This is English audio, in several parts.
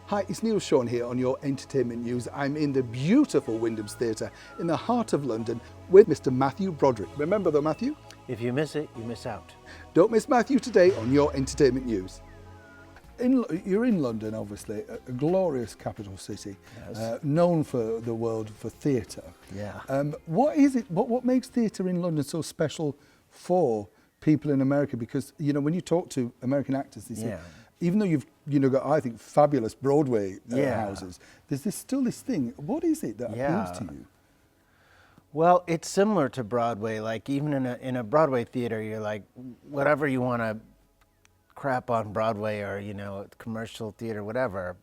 Hi, it's Neil Sean here on your entertainment news. I'm in the beautiful Wyndham's Theatre in the heart of London with Mr. Matthew Broderick. Remember though, Matthew? If you miss it, you miss out. Don't miss Matthew today on your entertainment news. You're in London, obviously, a glorious capital city, Yes. known for the world for theatre. Yeah. What is it? What makes theatre in London so special for people in America? Because when you talk to American actors, they say, even though you've got, I think, fabulous Broadway houses, there's still this thing. What is it that appeals to you? Well, it's similar to Broadway. Like even in a Broadway theater, you're like, whatever you want to crap on Broadway or commercial theater, whatever,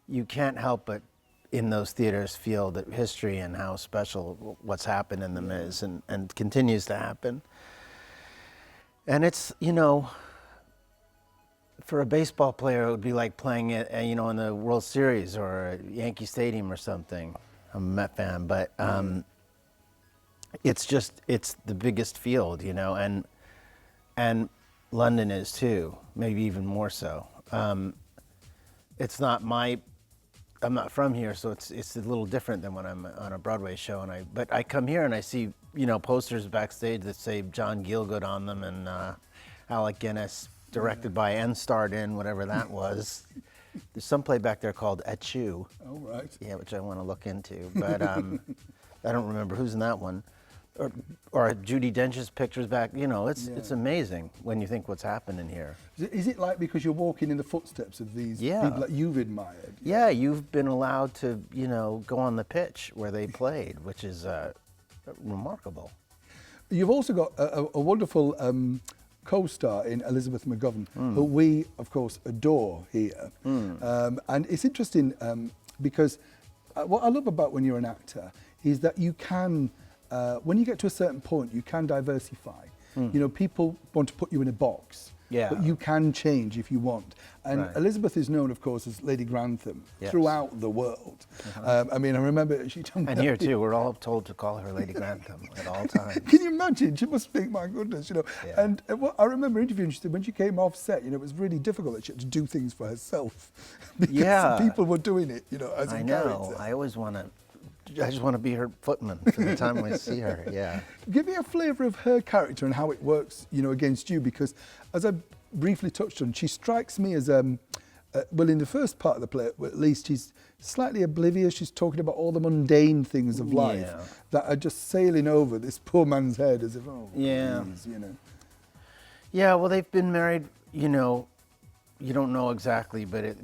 you can't help but in those theaters feel the history and how special what's happened in them is and continues to happen. And it's for a baseball player, it would be like playing it, in the World Series or Yankee Stadium or something. I'm a Met fan, but it's the biggest field, and London is too, maybe even more so. It's not I'm not from here, so it's a little different than when I'm on a Broadway show. But I come here and I see, posters backstage that say John Gielgud on them and Alec Guinness, directed by and starred in, whatever that was. There's some play back there called oeHe. Oh, right. Yeah, which I want to look into, but I don't remember who's in that one. Or Judi Dench's pictures back, it's amazing when you think what's happening here. Is it like because you're walking in the footsteps of these people that you've admired? Yeah, you've been allowed to, go on the pitch where they played, which is remarkable. You've also got a wonderful co-star in Elizabeth McGovern, who we, of course, adore here. And it's interesting because what I love about when you're an actor is that you can, when you get to a certain point, you can diversify. People want to put you in a box, but you can change if you want. And Elizabeth is known, of course, as Lady Grantham throughout the world. I remember she told me. And here too, we're all told to call her Lady Grantham at all times. Can you imagine? She must think, my goodness, And what I remember interviewing, she said when she came off set, it was really difficult that she had to do things for herself because people were doing it, as a character. I just want to be her footman for the time I see her, Give me a flavour of her character and how it works, against you, because as I briefly touched on, she strikes me as, in the first part of the play, at least, she's slightly oblivious. She's talking about all the mundane things of life that are just sailing over this poor man's head as if, please, Yeah, well, they've been married, you don't know exactly, but,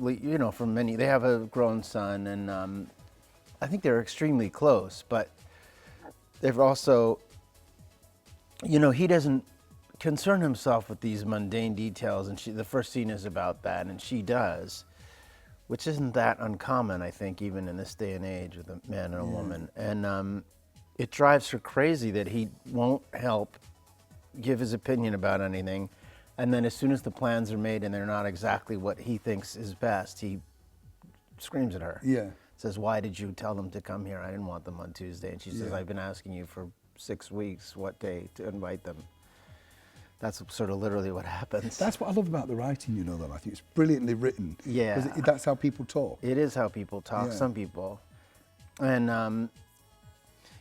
for many, they have a grown son, and I think they're extremely close, but they've also, he doesn't concern himself with these mundane details, and the first scene is about that, and she does, which isn't that uncommon, I think, even in this day and age with a man and a woman. And it drives her crazy that he won't help give his opinion about anything, and then as soon as the plans are made and they're not exactly what he thinks is best, he screams at her. Says, why did you tell them to come here? I didn't want them on Tuesday. And she says, I've been asking you for 6 weeks what day to invite them. That's sort of literally what happens. That's what I love about the writing, though, Matthew. It's brilliantly written. Yeah. Because that's how people talk. It is how people talk, some people. And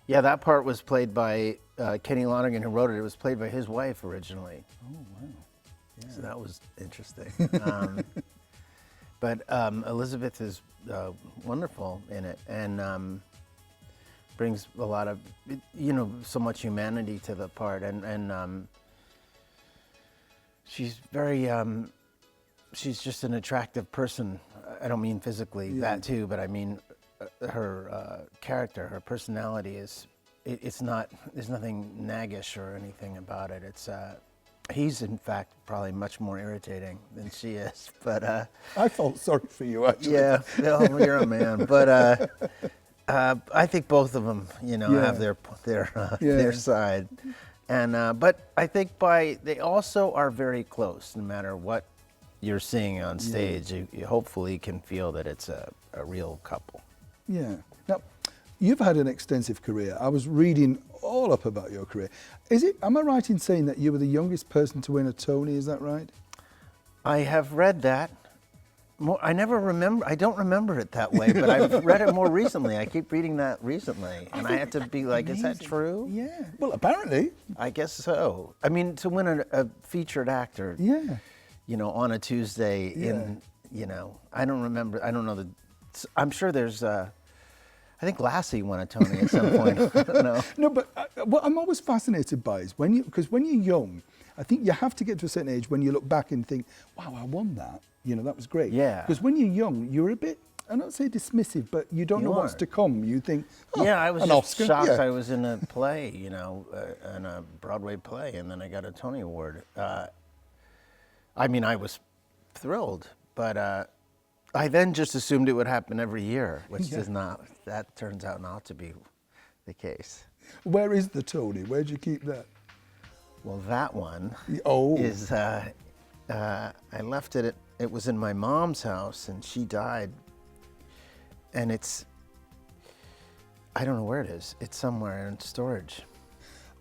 that part was played by Kenny Lonergan, who wrote it. It was played by his wife originally. Oh, wow. Yeah. So that was interesting. But Elizabeth is wonderful in it and brings a lot of, so much humanity to the part. And she's very, she's just an attractive person. I don't mean physically, that too, but I mean her character, her personality is, it's not, there's nothing naggish or anything about it. It's, he's, in fact, probably much more irritating than she is, but... I felt sorry for you, actually. Yeah, well, you're a man, but I think both of them, have their side. And but I think they also are very close, no matter what you're seeing on stage. You hopefully can feel that it's a real couple. Yeah. Now, you've had an extensive career. I was reading all up about your career. Am I right in saying that you were the youngest person to win a Tony, is that right? I have read that. I never remember. I don't remember it that way, but I've read it more recently. I keep reading that recently, and I had to be like, "Is that true?" Yeah. Well, apparently. I guess so. I mean, to win a featured actor, Yeah. on a Tuesday in, I don't remember. I don't know I'm sure there's. I think Lassie won a Tony at some point. I don't know. No, but what I'm always fascinated by is because when you're young, I think you have to get to a certain age when you look back and think, "Wow, I won that. That was great." Yeah. Because when you're young, you're a bit, I don't say dismissive, but you don't know what's to come. You think, "Oh, yeah, I was an just Oscar." shocked. Yeah. I was in a play, in a Broadway play, and then I got a Tony Award. I mean, I was thrilled, but I then just assumed it would happen every year, which does not. That turns out not to be the case. Where is the Tony? Where do you keep that? Well, that one Oh. is. I left it. It was in my mom's house, and she died. And I don't know where it is. It's somewhere in storage.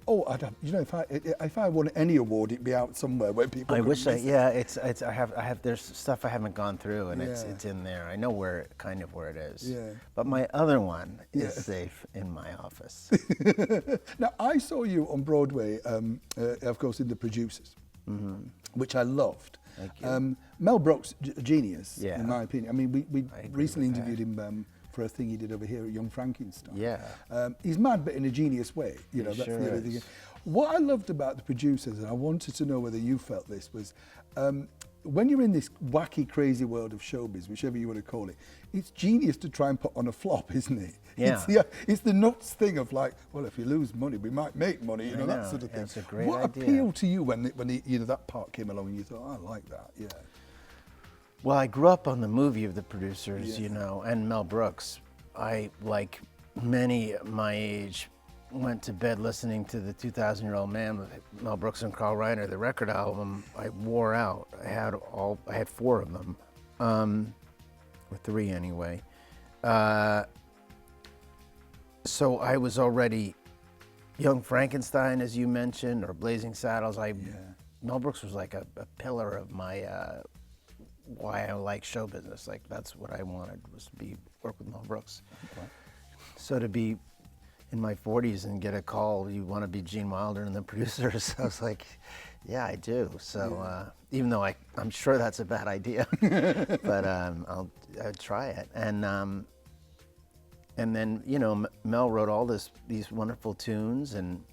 Oh, I don't. If I won any award, it'd be out somewhere where people. I could wish miss it. It's. I have. There's stuff I haven't gone through, and Yeah. it's in there. I know where it is. Yeah. But my other one is Yeah. safe in my office. Now, I saw you on Broadway, of course, in The Producers, which I loved. Thank you. Mel Brooks, genius, Yeah. in my opinion. I mean, we agree recently with that. interviewed him for a thing he did over here at Young Frankenstein. Yeah. He's mad, but in a genius way. That's sure the other thing. is. What I loved about The Producers, and I wanted to know whether you felt this, was when you're in this wacky, crazy world of showbiz, whichever you want to call it, it's genius to try and put on a flop, isn't it? Yeah. It's the nuts thing of like, well, if you lose money, we might make money, that know, sort of thing. it's a great what idea. appealed to you when that part came along and you thought, I like that, yeah. Well, I grew up on the movie of The Producers, Yeah. and Mel Brooks. I, like many my age, went to bed listening to the 2,000-Year-Old Man with Mel Brooks and Carl Reiner, the record album. I wore out. I had 4 of them, or 3 anyway. So I was already Young Frankenstein, as you mentioned, or Blazing Saddles. Mel Brooks was like a pillar of my why I like show business. Like that's what I wanted, was to work with Mel Brooks. Okay. So to be in my 40s and get a call, you want to be Gene Wilder and The Producers, I was like, yeah, I do. So even though I'm sure that's a bad idea, but I'll try it. And then Mel wrote all these wonderful tunes, and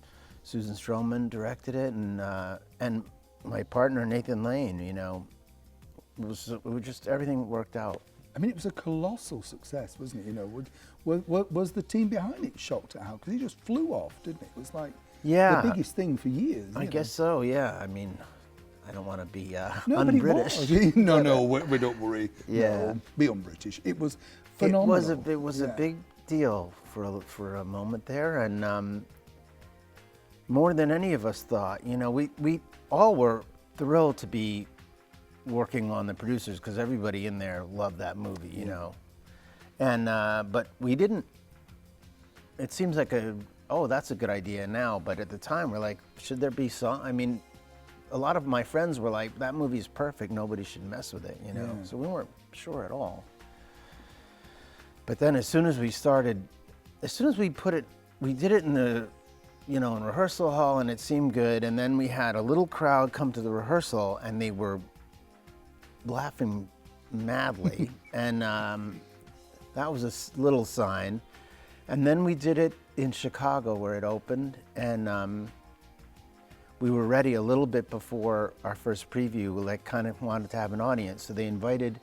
Susan Stroman directed it, and my partner Nathan Lane, it was just everything worked out. I mean, it was a colossal success, wasn't it? Was the team behind it shocked at how? Because he just flew off, didn't it? It was like the biggest thing for years. I guess so. Yeah. I mean, I don't want to be no, un-British. But it was. No, we don't worry. Yeah. No, be un-British. It was phenomenal. It was a big deal for a moment there, and more than any of us thought. We all were thrilled to be working on The Producers because everybody in there loved that movie, and but we didn't. It seems like that's a good idea now, but at the time we're like, should there be some? I mean, a lot of my friends were like, that movie is perfect, nobody should mess with it, Yeah. So we weren't sure at all. But then as soon as we did it in the, in rehearsal hall, and it seemed good, and then we had a little crowd come to the rehearsal, and they were laughing madly, and that was a little sign. And then we did it in Chicago where it opened, and we were ready a little bit before our first preview. We kind of wanted to have an audience, so they invited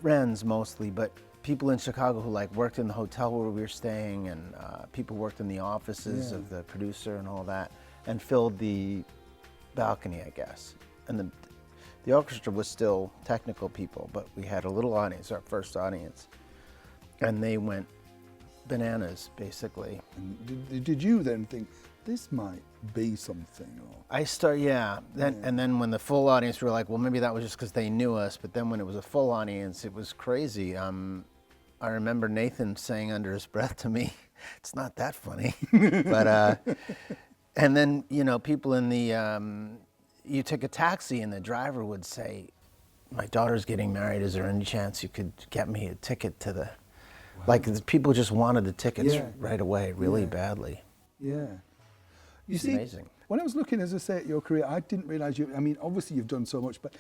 friends mostly, but people in Chicago who worked in the hotel where we were staying, and people worked in the offices of the producer and all that, and filled the balcony, I guess. And the orchestra was still technical people, but we had a little audience, our first audience, and they went bananas, basically. And did you then think, this might be something? Or? And then when the full audience were like, well, maybe that was just because they knew us, but then when it was a full audience, it was crazy. I remember Nathan saying under his breath to me, it's not that funny. But, and then, people in the, you took a taxi and the driver would say, my daughter's getting married. Is there any chance you could get me a ticket to the, like the people just wanted the tickets right away, really badly. Yeah. You It's see, amazing. when I was looking, as I say, at your career, I didn't realise you. I mean, obviously you've done so much, but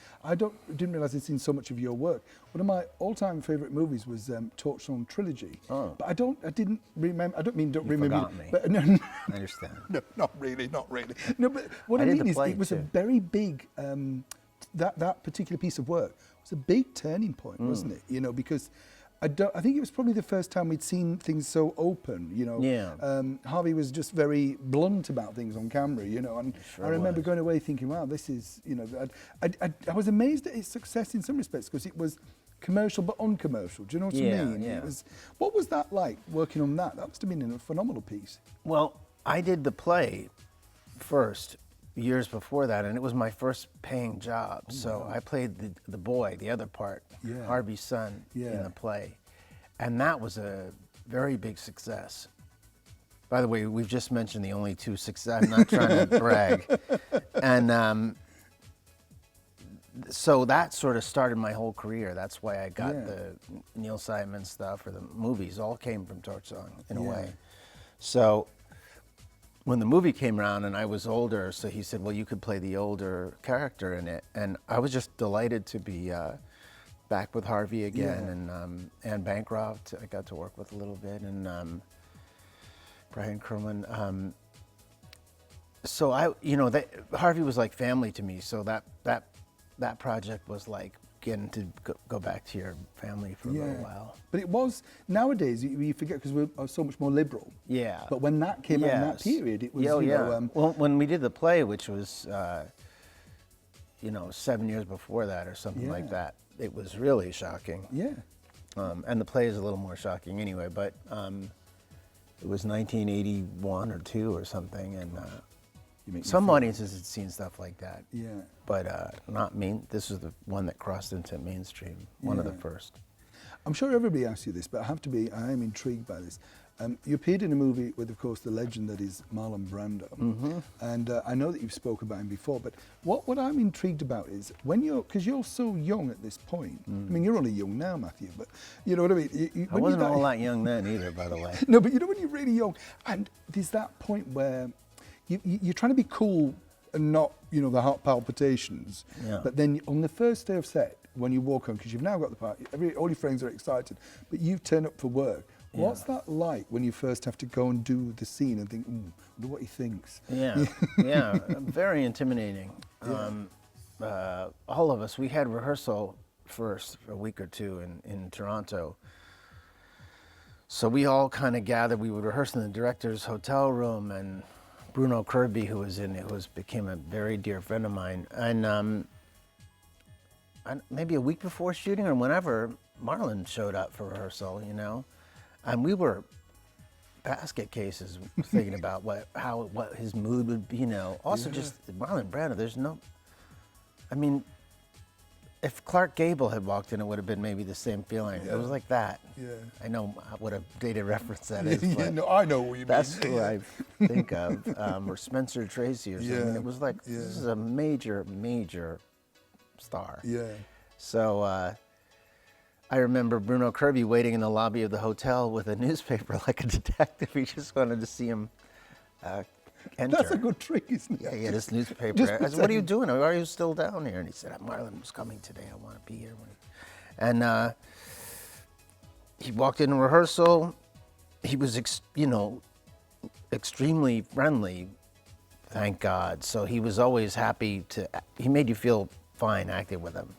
didn't realise I'd seen so much of your work. One of my all-time favourite movies was Torchstone Trilogy. Oh. But I didn't remember. I don't mean don't You remember. forgot me. But no, I understand. no, not really. No, but what I I did mean the is, play it was a too. very big. That particular piece of work was a big turning point, wasn't it? You know, because. I think it was probably the first time we'd seen things so open, you know. Yeah. Harvey was just very blunt about things on camera, you know, and Sure I remember was. going away thinking, wow, this is, you know, I was amazed at its success in some respects because it was commercial but uncommercial. Do you know what I mean? Yeah. What was that like, working on that? That must have been a phenomenal piece. Well, I did the play first, years before that, and it was my first paying job. So I played the boy, the other part, Harvey's son, in the play. And that was a very big success. By the way, we've just mentioned the only two success. I'm not trying to brag. And so that sort of started my whole career. That's why I got the Neil Simon stuff, or the movies, all came from Torchstone in a way. So when the movie came around and I was older, so he said, well, you could play the older character in it. And I was just delighted to be back with Harvey again. And Anne Bancroft, I got to work with a little bit, and Brian Kerwin. So Harvey was like family to me. So that project was like getting to go back to your family for a little while. But it was, nowadays, you forget because we're so much more liberal. Yeah. But when that came out in that period, it was, you know... well, when we did the play, which was, 7 years before that or something like that, it was really shocking. Yeah. And the play is a little more shocking anyway, but it was 1981 or 2 or something, and some audiences had seen stuff like that. Yeah. But not me. This is the one that crossed into mainstream, one of the first. I'm sure everybody asks you this, but I am intrigued by this. You appeared in a movie with, of course, the legend that is Marlon Brando. And I know that you've spoken about him before, but what I'm intrigued about is because you're so young at this point. I mean, you're only young now, Matthew, but you know what I mean? I wasn't all that young then either, by the way. No, but you know when you're really young, and there's that point where you're trying to be cool and not, the heart palpitations. Yeah. But then on the first day of set, when you walk on, because you've now got the part, all your friends are excited, but you turn up for work. Yeah. What's that like when you first have to go and do the scene and think, wonder what he thinks? Yeah, very intimidating. Yeah. All of us, we had rehearsal first for a week or two in Toronto. So we all kind of gathered. We would rehearse in the director's hotel room, and Bruno Kirby, who was in it, became a very dear friend of mine. And maybe a week before shooting or whenever, Marlon showed up for rehearsal, and we were basket cases thinking about what his mood would be, Also just Marlon Brando, if Clark Gable had walked in, it would have been maybe the same feeling. Yeah. It was like that. Yeah. I know what a dated reference that is. No, I know what you that's mean. That's who I think of, or Spencer Tracy or something. Yeah. It was like, this is a major, major star. Yeah. So I remember Bruno Kirby waiting in the lobby of the hotel with a newspaper like a detective. He just wanted to see him enter. That's a good trick, isn't it? Yeah, he had his newspaper. I said, what are you doing? Why are you still down here? And he said, Marlon was coming today. I want to be here. And he walked in rehearsal. He was, extremely friendly, thank God. So he was always happy he made you feel fine acting with him.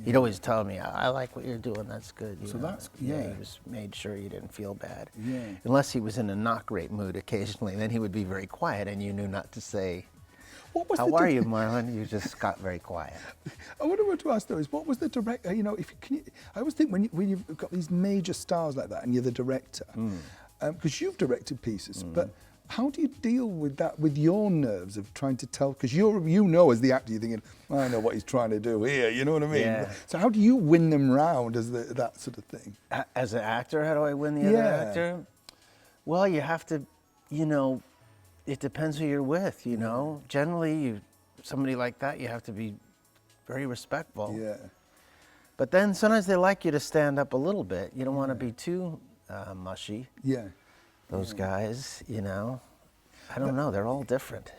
He'd always tell me, I like what you're doing, that's good. So that's, he just made sure you didn't feel bad. Yeah. Unless he was in a not great mood occasionally, then he would be very quiet and you knew not to say, how are you, Marlon? You just got very quiet. I wonder to ask though is, what was the director, I always think when you've got these major stars like that and you're the director, because you've directed pieces, but how do you deal with that, with your nerves of trying to tell? Because as the actor, you're thinking, I know what he's trying to do here, you know what I mean? Yeah. So how do you win them round as that sort of thing? As an actor, how do I win the other actor? Well, you have to, it depends who you're with, Generally, somebody like that, you have to be very respectful. Yeah. But then sometimes they like you to stand up a little bit. You don't want to be too mushy. Yeah. Those guys, you know. I don't know. They're all different.